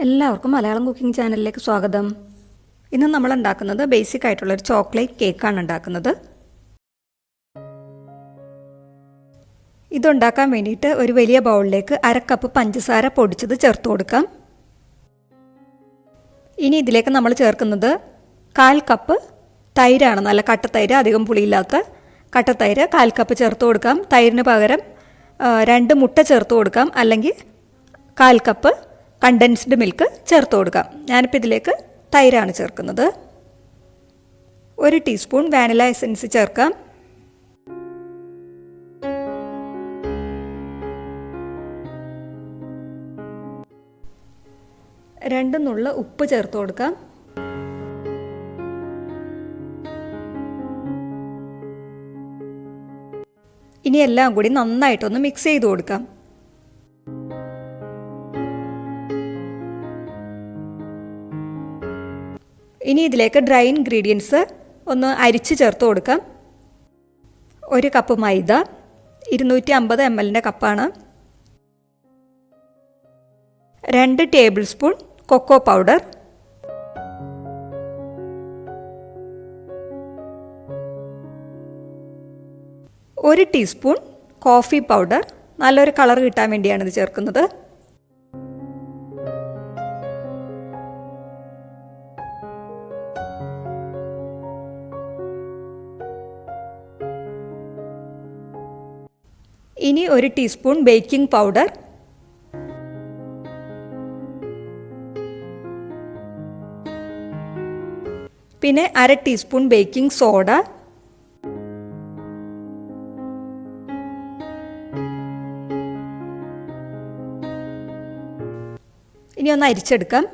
എല്ലാവർക്കും മലയാളം കുക്കിംഗ് ചാനലിലേക്ക് സ്വാഗതം. ഇന്ന് നമ്മൾ ഉണ്ടാക്കുന്നത് ബേസിക് ആയിട്ടുള്ളൊരു ചോക്ലേറ്റ് കേക്കാണ് ഉണ്ടാക്കുന്നത്. ഇതുണ്ടാക്കാൻ വേണ്ടിയിട്ട് ഒരു വലിയ ബൗളിലേക്ക് 1/2 കപ്പ് പഞ്ചസാര പൊടിച്ചത് ചേർത്ത് കൊടുക്കാം. ഇനി ഇതിലേക്ക് നമ്മൾ ചേർക്കുന്നത് 1/4 കപ്പ് തൈരാണ്. നല്ല കട്ടത്തൈര്, അധികം പുളിയില്ലാത്ത കട്ടത്തൈര് 1/4 കപ്പ് ചേർത്ത് കൊടുക്കാം. തൈരിന് പകരം 2 മുട്ട ചേർത്ത് കൊടുക്കാം, അല്ലെങ്കിൽ 1/4 കപ്പ് കണ്ടൻസ്ഡ് മിൽക്ക് ചേർത്ത് കൊടുക്കാം. ഞാനിപ്പോൾ ഇതിലേക്ക് തൈരാണ് ചേർക്കുന്നത്. 1 ടീസ്പൂൺ വാനില എസൻസ് ചേർക്കാം. 2 നുള്ള ഉപ്പ് ചേർത്ത് കൊടുക്കാം. ഇനി എല്ലാം കൂടി നന്നായിട്ടൊന്ന് മിക്സ് ചെയ്ത് കൊടുക്കാം. ഇനി ഇതിലേക്ക് ഡ്രൈ ഇൻഗ്രീഡിയൻസ് ഒന്ന് അരിച്ച് ചേർത്ത് കൊടുക്കാം. 1 കപ്പ് മൈദ, 250 ml കപ്പാണ്. 2 tablespoon cocoa powder, 1 teaspoon coffee powder. നല്ലൊരു കളർ കിട്ടാൻ വേണ്ടിയാണ് ഇത് ചേർക്കുന്നത്. ഇനി 1 ടീസ്പൂൺ ബേക്കിംഗ് പൗഡർ, പിന്നെ 1/2 ടീസ്പൂൺ ബേക്കിംഗ് സോഡ, ഇനി ഒന്ന് അരിച്ചെടുക്കാം.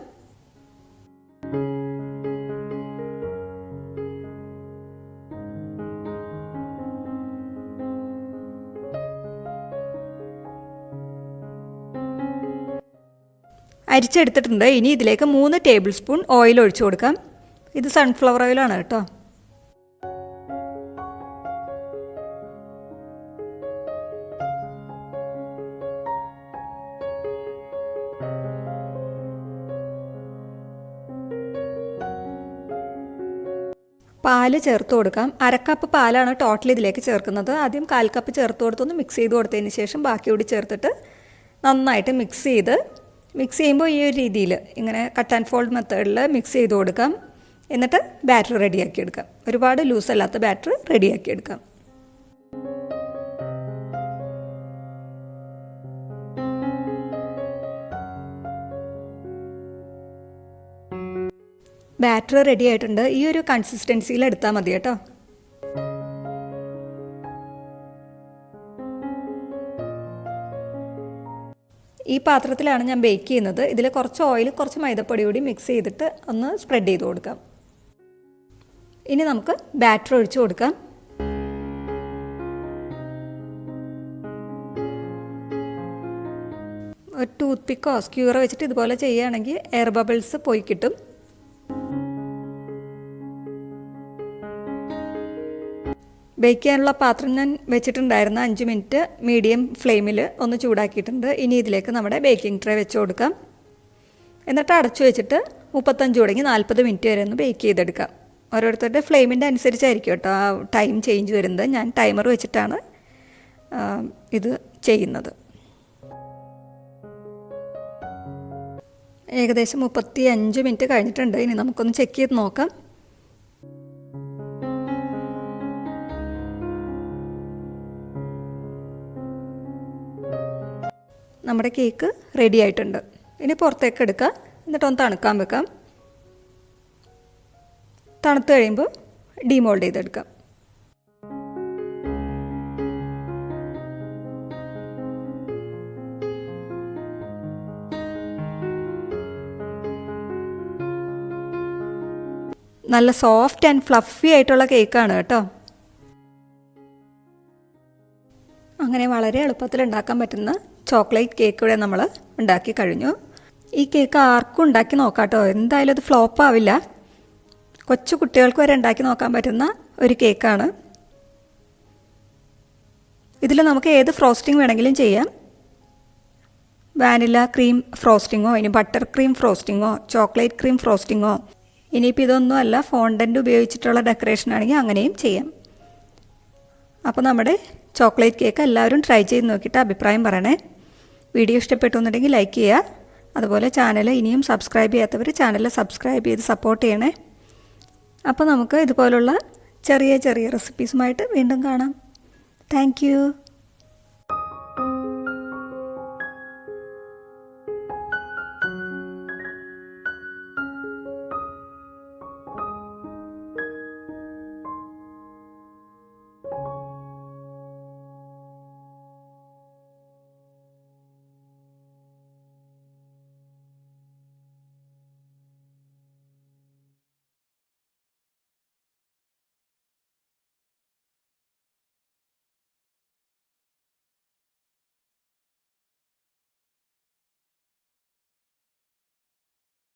അരിച്ചെടുത്തിട്ടുണ്ട്. ഇനി ഇതിലേക്ക് 3 ടേബിൾ സ്പൂൺ ഓയിൽ ഒഴിച്ചു കൊടുക്കാം. ഇത് സൺഫ്ലവർ ഓയിലാണ് കേട്ടോ. പാല് ചേർത്ത് കൊടുക്കാം. 1/2 കപ്പ് പാലാണ് ടോട്ടൽ ഇതിലേക്ക് ചേർക്കുന്നത്. ആദ്യം 1/4 കപ്പ് ചേർത്ത് കൊടുത്തൊന്ന് മിക്സ് ചെയ്ത് കൊടുത്തതിന് ശേഷം ബാക്കി കൂടി ചേർത്തിട്ട് നന്നായിട്ട് മിക്സ് ചെയ്യുമ്പോൾ ഈ ഒരു രീതിയിൽ ഇങ്ങനെ കട്ട് ആൻഡ് ഫോൾഡ് മെത്തേഡിൽ മിക്സ് ചെയ്ത് കൊടുക്കാം. എന്നിട്ട് ബാറ്റർ റെഡിയാക്കി എടുക്കാം. ഒരുപാട് ലൂസ് അല്ലാത്ത ബാറ്റർ റെഡിയാക്കി എടുക്കാം. ബാറ്റർ റെഡി ആയിട്ടുണ്ട്. ഈ ഒരു കൺസിസ്റ്റൻസിയിൽ എടുത്താൽ മതി കേട്ടോ. ഈ പാത്രത്തിലാണ് ഞാൻ ബേക്ക് ചെയ്യുന്നത്. ഇതിൽ കുറച്ച് ഓയിൽ, കുറച്ച് മൈദപ്പൊടി കൂടി മിക്സ് ചെയ്തിട്ട് ഒന്ന് സ്പ്രെഡ് ചെയ്ത് കൊടുക്കാം. ഇനി നമുക്ക് ബാറ്റർ ഒഴിച്ചു കൊടുക്കാം. ഒരു ടൂത്ത് പിക്കോ സ്ക്യൂറോ വെച്ചിട്ട് ഇതുപോലെ ചെയ്യുകയാണെങ്കിൽ എയർ ബബിൾസ് പോയി കിട്ടും. ബേക്ക് ചെയ്യാനുള്ള പാത്രം ഞാൻ വെച്ചിട്ടുണ്ടായിരുന്ന 5 മിനിറ്റ് മീഡിയം ഫ്ലെയിമിൽ ഒന്ന് ചൂടാക്കിയിട്ടുണ്ട്. ഇനി ഇതിലേക്ക് നമ്മുടെ ബേക്കിംഗ് ട്രേ വെച്ച് കൊടുക്കാം. എന്നിട്ട് അടച്ചു വെച്ചിട്ട് 35 തുടങ്ങി 40 മിനിറ്റ് വരെ ഒന്ന് ബേക്ക് ചെയ്തെടുക്കാം. ഓരോരുത്തരുടെ ഫ്ലെയിമിൻ്റെ അനുസരിച്ചായിരിക്കും കേട്ടോ ആ ടൈം ചേഞ്ച് വരുന്നത്. ഞാൻ ടൈമർ വെച്ചിട്ടാണ് ഇത് ചെയ്യുന്നത്. ഏകദേശം 35 മിനിറ്റ് കഴിഞ്ഞിട്ടുണ്ട്. ഇനി നമുക്കൊന്ന് ചെക്ക് ചെയ്ത് നോക്കാം. നമ്മുടെ കേക്ക് റെഡി ആയിട്ടുണ്ട്. ഇനി പുറത്തേക്ക് എടുക്കുക. എന്നിട്ടൊന്ന് തണുക്കാൻ വെക്കാം. തണുത്ത് കഴിയുമ്പോൾ ഡീമോൾഡ് ചെയ്തെടുക്കാം. നല്ല സോഫ്റ്റ് ആൻഡ് ഫ്ലഫി ആയിട്ടുള്ള കേക്കാണ് കേട്ടോ. അങ്ങനെ വളരെ എളുപ്പത്തിൽ ഉണ്ടാക്കാൻ പറ്റുന്ന ചോക്ലേറ്റ് കേക്ക് ഇവിടെ നമ്മൾ ഉണ്ടാക്കി കഴിഞ്ഞു. ഈ കേക്ക് ആർക്കും ഉണ്ടാക്കി നോക്കാം കേട്ടോ. എന്തായാലും അത് ഫ്ലോപ്പ് ആവില്ല. കൊച്ചു കുട്ടികൾക്ക് വരെ ഉണ്ടാക്കി നോക്കാൻ പറ്റുന്ന ഒരു കേക്കാണ്. ഇതിൽ നമുക്ക് ഏത് ഫ്രോസ്റ്റിംഗ് വേണമെങ്കിലും ചെയ്യാം. വാനില ക്രീം ഫ്രോസ്റ്റിങ്ങോ ഇനി ബട്ടർ ക്രീം ഫ്രോസ്റ്റിങ്ങോ ചോക്ലേറ്റ് ക്രീം ഫ്രോസ്റ്റിങ്ങോ ഇനിയിപ്പോൾ ഇതൊന്നും അല്ല ഫോണ്ടൻ്റ് ഉപയോഗിച്ചിട്ടുള്ള ഡെക്കറേഷൻ ആണെങ്കിൽ അങ്ങനെയും ചെയ്യാം. അപ്പോൾ നമ്മുടെ ചോക്ലേറ്റ് കേക്ക് എല്ലാവരും ട്രൈ ചെയ്ത് നോക്കിയിട്ട് അഭിപ്രായം പറയണേ. വീഡിയോ ഇഷ്ടപ്പെട്ടു എന്നുണ്ടെങ്കിൽ ലൈക്ക് ചെയ്യുക. അതുപോലെ ചാനൽ ഇനിയും സബ്സ്ക്രൈബ് ചെയ്യാത്തവർ ചാനൽ സബ്സ്ക്രൈബ് ചെയ്ത് സപ്പോർട്ട് ചെയ്യണേ. അപ്പോൾ നമുക്ക് ഇതുപോലുള്ള ചെറിയ ചെറിയ റെസിപ്പീസുമായിട്ട് വീണ്ടും കാണാം. താങ്ക്